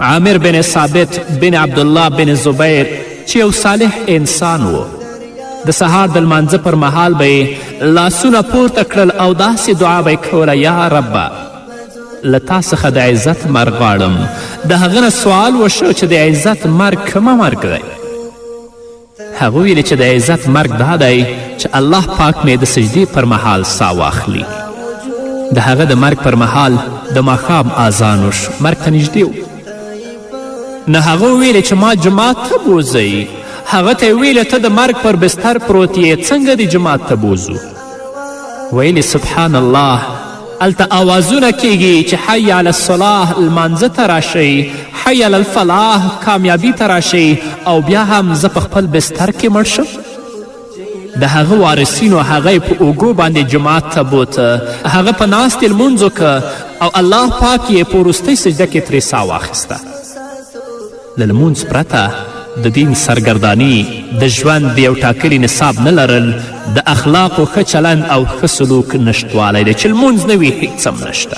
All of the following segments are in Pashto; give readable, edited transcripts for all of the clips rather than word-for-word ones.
عامر بن ثابت بن عبدالله بن زبیر چې یو صالح انسان و. د سهار د لمانځه پر مهال به یې لاسونه پورته کړل او داسې دعا به یې کوله: یا ربه، له تا څخه د عزت مرګ غواړم. د هغه نه سوال وشو چې د عزت مرګ کومه مرګ دی؟ هغه ویلې چې د عزت مرګ دا دی چې الله پاک مې د سجدې پر مهال سا واخلي. د هغه د مرګ پر مهال د ماښام اذان وشو، مرګ ته نږدې و. نه هغه ویلې چې ما جماعت ته بوځئ. هغه ته یې ویلې ته د مرګ پر بستر پروت یې، څنګه دې جماعت ته بوځو؟ ویلې سبحان الله، هلته آوازونه کیږي چې حی علی الصلاح، لمانځه ته راشئ، حی علی الفلاح، کامیابی ته راشئ، او بیا هم زه په خپل بستر کې مړ شم. د هغه وارثینو هغه یې په اوږو باندې جماعت ته بوته. هغه په ناستې لمونځ وکړه او الله پاک یې په وروستۍ سجده کې ترې سا واخیسته. له لمونځ پرته د دین سرګرداني، د ژوند د یو ټاکلي نصاب نه لرل، د اخلاقو ښه چلند او ښه سلوک نشتوالی دی. چې لمونځ نه وي هیڅ هم نشته.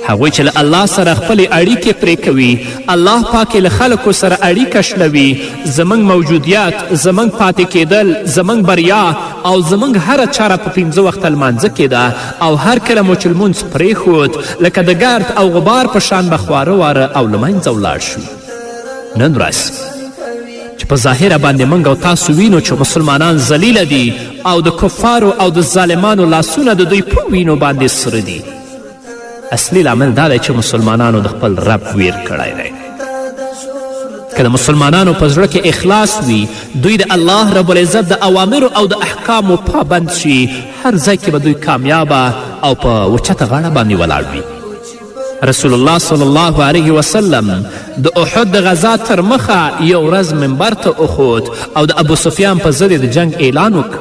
هغوی چې له الله سره خپلې اړیکې پرې کوي، الله پاک له خلکو سره اړیکه شلوي. زموږ موجودیت، زموږ پاتې کیدل، زموږ بریا او زموږ هره چاره په 5 وخته لمانځه کې ده. او هر کله مو چې لمونځ پرېښود، لکه د ګرد او غبار په شان به خواره واره او له منځه ولاړ شو. نن ورځ چې په ظاهره باندې موږ او تاسو وینو چې مسلمانان ذلیله دي او د کفارو او د ظالمانو لاسونه د دوی په وینو باندې سره دي، اصلي لامل دا دی چې مسلمانانو د خپل رب ویر کړی دی. که د مسلمانانو په زړه کې اخلاص وي، دوی د الله رب العزت د اوامرو او د احکامو پابند شي، هر ځای کې به دوی کامیابه او په اوچته غاړه باندې ولاړ وي. رسول الله صلی الله علیه وسلم د احد د غذا تر مخه یو ورځ منبر ته اخوت او د ابو سفیان په ضد د جنگ اعلان وکړ.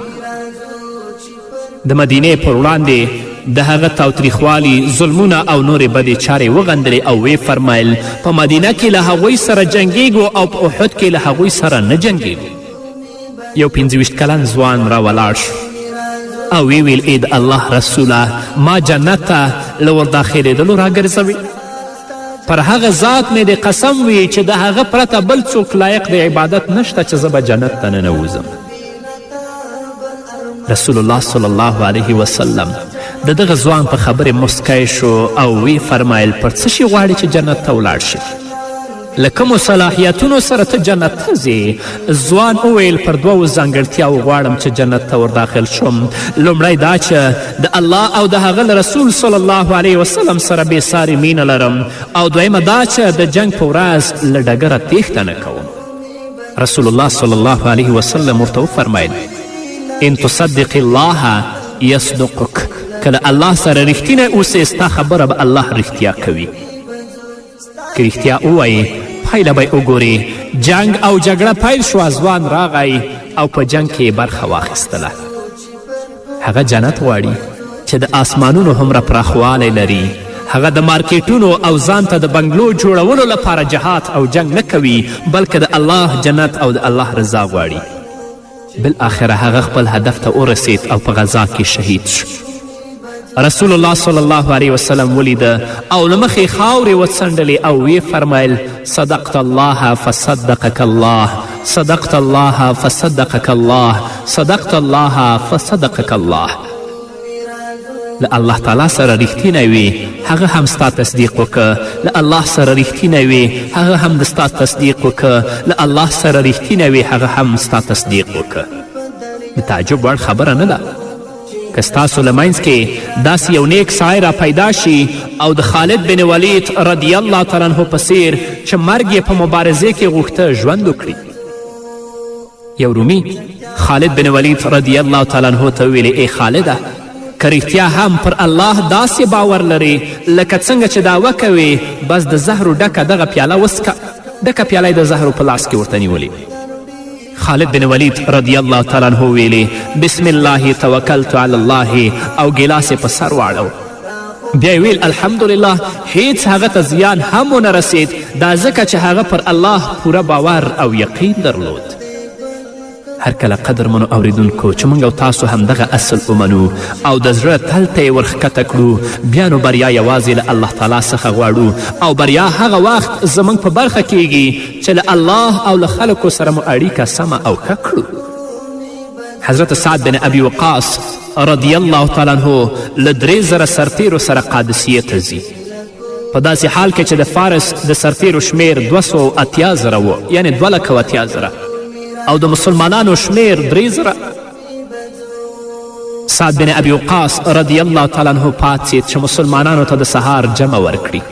د مدینې پر وړاندې د هغه تاوتریخوالي، ظلمونه او نورې بدې چارې وغندلې او ویې فرمیل په مدینه کې له هغوی سره جنګیږو او په احد کې له هغوی سره نه جنګیږو. یو 25 کلن ځوان را ولاړ شو او وی ویل: ای د الله رسوله، ما جنت ته له ورداخلېدلو راګرځوي. پر هغه ذات مې د قسم وي چې د هغه پرته بل څوک لایق د عبادت نشته چې زه به جنت ته ننوځم. رسول الله صلی الله علیه وسلم د دغه ځوان په خبرې مسکی شو او وی فرمایل: پر څه شي غواړې چې جنت ته ولاړ شي؟ له کومو صلاحیتونو سره ته جنت ته ځې؟ ځوان وویل: پر 2 ځانګړتیاو غواړم چې جنت ته ورداخل شم. لومړی دا چې د الله او د هغه رسول صلی الله علیه وسلم سره بې ساري مینه لرم، او دویمه دا چې د جنگ په ورځ له ډګره تیښته نه کوم. رسول الله صلی الله علیه وسلم ورته وفرمیل: ان تصدق الله یصدقک. که له الله سره رښتینی اوسې، ستا خبره به الله رښتیا کوي. که رښتیا ووایې، پایله به یې وګورې. جنگ او جګړه پیل شوه، ځوان راغی او په جنگ کې برخه واخیستله. هغه جنت غواړي چې د آسمانونو هومره پراخوالی لري. هغه د مارکیټونو او ځان ته د بنګلو جوړولو لپاره جهاد او جنگ نه کوي، بلکې د الله جنت او د الله رضا غواړي. بالاخره هغه خپل هدف ته ورسید او په غذا کې شهید شو. رسول الله صلی الله علیه وسلم ولیده او له مخې خاورې وڅنډلې او ویې فرمیل: صدقت الله فصدقک الله، صدقت الله فصدقک الله، صدقت الله فصدقک الله. له الله تعالی سره رښتینی وي، هغه هم ستا تصدیق وکړه. له الله سره رښتینی وي، هغه هم د ستا تصدیق وکړه. له الله سره رښتینی وي، هغه هم ستا تصدیق وکړه. د تعجب وړ خبره نه ده که ستاسو له منځ کې داسې یو نیک سړی را پیدا شي او د خالد بن ولید رضی الله تعالی عنه په څیر چې مرګ یې په مبارزې کې غوښته ژوند وکړي. یو رومي خالد بن ولید رضی الله تعالی عنه ته وویلې: ای خالده، که رښتیا هم پر الله داسې باور لري لکه څنګه چې دعوه کوې، بس د زهرو ډکه دغه پیاله وڅکه. ډکه پیاله یې د زهرو په لاس کې ورته نیولې. خالد بن ولید رضی الله تعالی عنه ویلې: بسم الله توکلت علی الله، او ګیلاس یې په سر واړو. بیا یې ویل: الحمدلله، هیڅ هغه ته زیان هم ونه رسید، دا ځکه چې هغه پر الله پوره باور او یقین درلود. هر کله قدرمنو اوریدونکو چې موږ او تاسو همدغه اصل ومنو او د زړه تل ته یې ورښکته کړو بیا نو بریا یوازې له الله تعالی څخه غواړو او بریا هغه وخت زموږ په برخه کیږي چې له الله او له خلکو سره مو اړیکه سمه او ښه کړو. حضرت سعد بن ابي وقاص رضی الله تعالی عنه له 3000 سرتیرو سره قادسیې ته ځي په داسې حال کې چې د فارس د سرتیرو شمیر 280,000 و یعنې 280,000 او د مسلمانانو شمیر 3,000. سعد بن ابي وقاص رضی الله تعالی عنه پاڅېد چې مسلمانانو ته د سهار جمع ورکړي.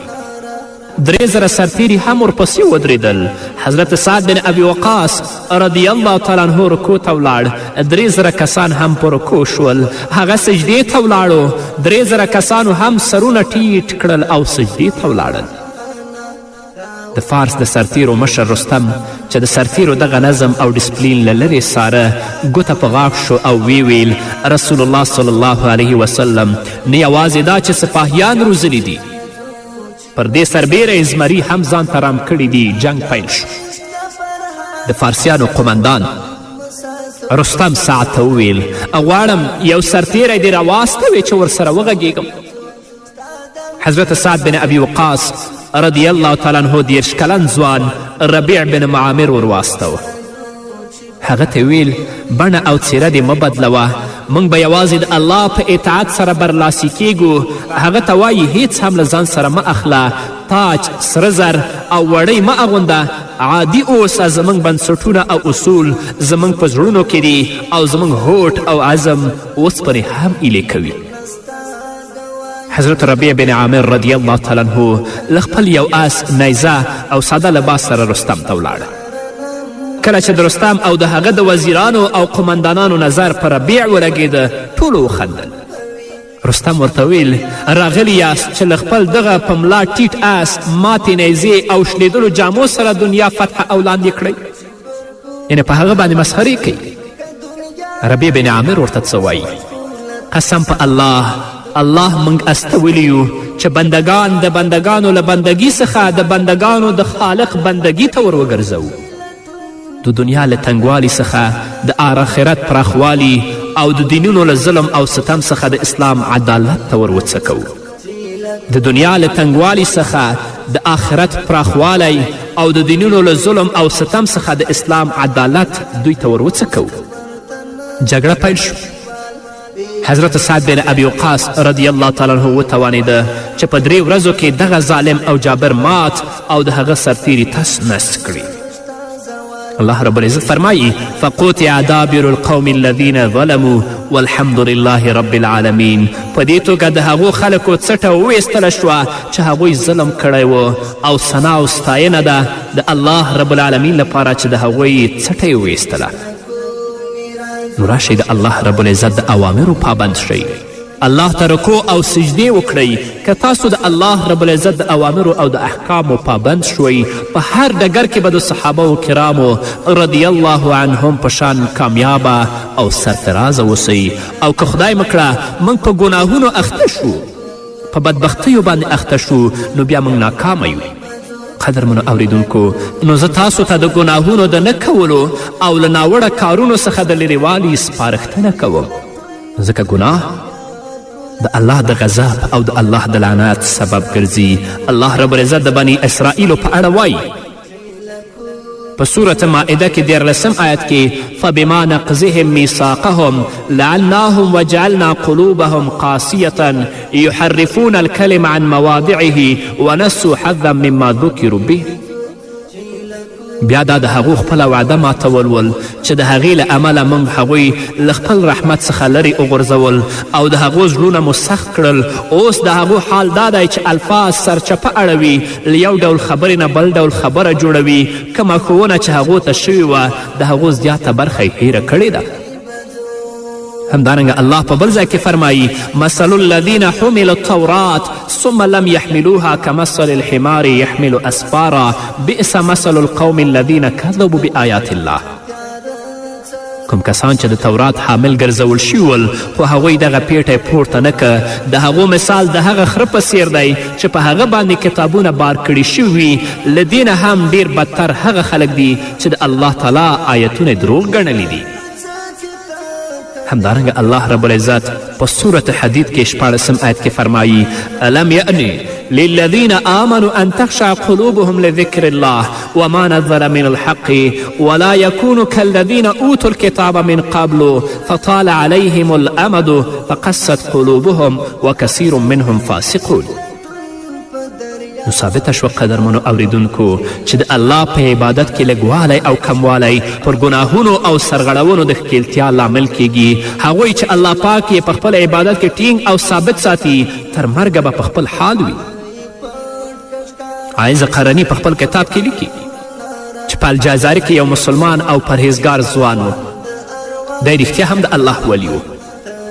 3,000 سرتیري هم ورپسې ودرېدل. حضرت سعد بن ابي وقاص رضی الله تعالی عنه رکو ته ولاړ. 3,000 کسان هم په رکو شول. هغه سجدې ته ولاړو. 3,000 کسانو هم سرونه ټیټ کړل او سجدې ته ولاړل. د فارس د سرتیرو مشر رستم چې د سرتیرو دغه نظم او ډسپلین له لرې ساره ګوته په غاښ شو او ویل رسول الله صلی الله علیه وسلم نه یوازې دا چې سپاهیان روزلي دي پر دې سربیره زمري هم ځان ته رام کړي دي. جنگ پیل شو. د فارسیانو قمندان رستم سعد ته وویل غواړم یو سرتیری دې راواستوې چې ورسره وغږیږم. حضرت سعد بن ابي وقاص رضی الله تعالی عنه 30 کلن ځوان ربیع بن معامر ورواستوه. هغه ته ویل بڼه او څیره دې مه بدلوه موږ به یوازې د الله په اطاعت سره برلاسي کیږو. هغه ته وایي هیڅ هم له ځان سره مه اخله تاج سره زر او وړۍ مه اغونده عادي اوسه زموږ بنسټونه او اصول زموږ په زړونو کې دي او زموږ هوډ او عزم اوسپنې هم ایلې کوي. حضرت ربیع بن عامر رضی الله تعالی عنه له خپل یو آس نیزه او ساده لباس سره رستم ته ولاړه. کله چې د رستم او د هغه د وزیرانو او قمندانانو نظر په ربیع ولګېده ټولو وخندل. رستم ورته ویل راغلی یاست چې له خپل دغه په ملا ټیټ آس ماتې نیزې او شلیدلو جامو سره دنیا فتح او لاندې کړئ یعنې په هغه باندې مسخرې کوي. ربیع بن عامر ورته څه وایي قسم په الله موږ استولی یو چې بندگان د بندگانو له بندگی څخه د بندگانو د خالق بندگی ته ور وګرځوو. د دنیا له تنګوالي څخه د آخرت پراخوالي او د دینونو له ظلم او ستم څخه د اسلام عدالت ته ور وڅکوو. د دنیا له تنګوالي څخه د آخرت پراخوالی او د دینونو له ظلم او ستم څخه د اسلام عدالت دوی ته ور وڅکوو. جګړه پیل شو. حضرت سعد بن ابي وقاص رضی الله تعالی عنه وتوانېده چې په 3 ورځو کې دغه ظالم او جابر مات او د هغه سرتیري تس نس کړي. الله رب العزت فرمایي فقطع دابر القوم الذین ظلموا والحمد لله رب العالمین. په دې توګه د هغو خلکو څټه وویستله شوه چې هغوی ظلم کړی و او ثنا او ستاینه ده د الله رب العالمین لپاره چې د هغوی څټه یې وویستله. نو راشئ د الله رب العزت د اوامرو پابند شئ. الله ته رکوع او سجدې وکړئ. که تاسو د الله رب العزت د اوامرو او د احکامو پابند شوئ په هر ډګر کې به د صحابه کرامو رضی الله عنهم په شان کامیابه او سرفرازه اوسئ. او که خدای مکړه موږ په ګناهونو اخته شو په بدبختیو باندې اخته شو نو بیا موږ ناکامه یو. قدرمنو اوریدونکو نو زه تاسو ته د ګناهونو د نه کولو او له ناوړه کارونو څخه د لرېوالي سپارښتنه کوم ځکه ګناه د الله د غضب او د الله د لعنت سبب ګرځي. الله رب العزت د بني اسرائیلو په اړه وایي په سورة مائده کې 14 آیت کې فبما نقضهم میثاقهم لعناهم وجعلنا قلوبهم قاسیة یحرفون الکلم عن مواضعه ونسوا حظا مما ذکروا به. بیا دا د هغو خپله وعده ماتول ول چې د هغې له امله موږ هغوی له خپل رحمت څخه لرې وغورځول او د هغو زړونه مو سخت کړل. اوس د هغو حال دا دی چې الفاظ سرچپه اړوي له یو ډول خبرې نه بل ډول خبره جوړوي. کومه ښوونه چې هغو ته شوې وه د هغو زیاته برخه یې هیره کړې ده. همدارنګه الله په بل ځای کې فرمایي مثل الذین حملوا التورات ثم لم يحملوها كمثل الحمار يحمل اسفارا بئس مثل القوم الذین كذبوا بآیات الله. کوم کسان چې د تورات حامل ګرځول شوي ول خو هغوی دغه پیټی پورته نه که د هغو مثال د هغه خره په څیر دی چې په هغه باندې کتابونه بار کړي شوي وي له دې نه هم ډیر بدتر هغه خلک دي چې د الله تعالی آیتونه دروغ ګڼلي دي. همدارنګه الله رب العزت په صورت حدید کې 14 آیت کې فرمایي الم یعنی للذین آمنوا ان تخشع قلوبهم لذکر الله وما نزل من الحق ولا يكونوا كالذين اوتوا الكتاب من قبل فطال عليهم الامد فقست قلوبهم وكثير منهم فاسقون. نو ثابته شوه قدرمنو اوریدونکو چې د الله په عبادت کې لږوالی او کموالی پر ګناهونو او سرغړونو د ښکیلتیا لامل کیږي. هغوی چې الله پاک یې په خپل عبادت کې ټینګ او ثابت ساتي تر مرګه به په خپل حال وي. عایز قرني په خپل کتاب کې لیکي چې په الجزایر کې یو مسلمان او پرهیزګار ځوان و. دی رښتیا هم د الله ولی و.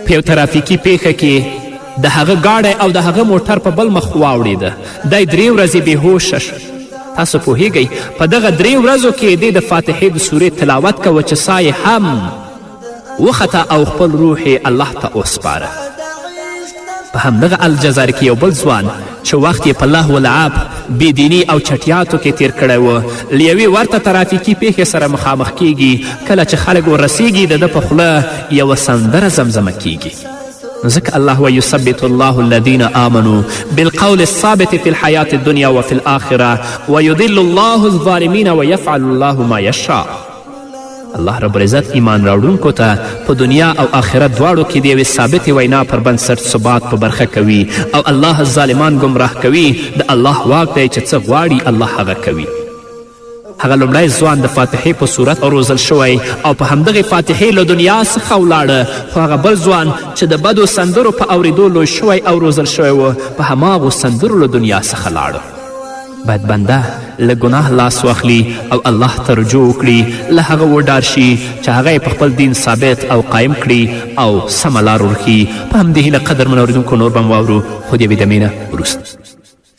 په یو ترافیکي پیښه کې د هغه گاډی او د هغه موټر په بل مخ واوړېده. دی 3 ورځې بېهوشه شو. تاسو پوهیږئ په دغه 3 ورځو کې دی د فاتحې د سورې تلاوت کوه چې سا یې هم وخته او خپل روح یې الله ته وسپاره. په همدغه الجزایر کې یو بل ځوان چې وخت یې په لهو لعب بېدیني او چټیاتو کې تیر کړی و له یوې ورته ترافیکي پیښې سره مخامخ کیږي. کله چې خلک ورسیږي د ده په خوله یوه سندره زمزمه کیږي. ذکر الله ويثبت الله الذين آمنوا بالقول الثابت في الحياة الدنيا وفي الآخرة ويضل الله الظالمين ويفعل الله ما يشاء. الله رب العزت ایمان راوړونکو ته په دنیا او آخرت دواړو کې د یوې ثابتې وینا پر بنسټ ثبات په برخه کوي او الله ظالمان ګمراه کوي. د الله واک دی چې څه غواړي الله هغه کوي. هغه لومړی ځوان د فاتحې په صورت روزل شوی او په همدغې فاتحې له دنیا څخه ولاړه. خو هغه بل ځوان چې د بدو سندرو په اورېدو لوی شوی او روزل شوی و په هماغو سندرو له دنیا څخه لاړه. باید بنده له ګناه لاس واخلي او الله ته رجوع وکړي، له هغه وډار شي چې هغه یې په خپل دین ثابت او قایم کړي او سمه لار ورښي. په همدې هیله قدرمن اورېدونکو نور به هم واورو خو د یوې دمې نه وروسته.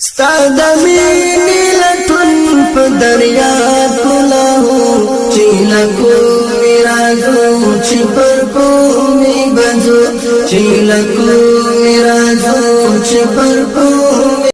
ستا د مینې لټون په دریاب کلهو چې له کومې راځو چې پر کومې بځو چې له کومې راځو چې پر کومې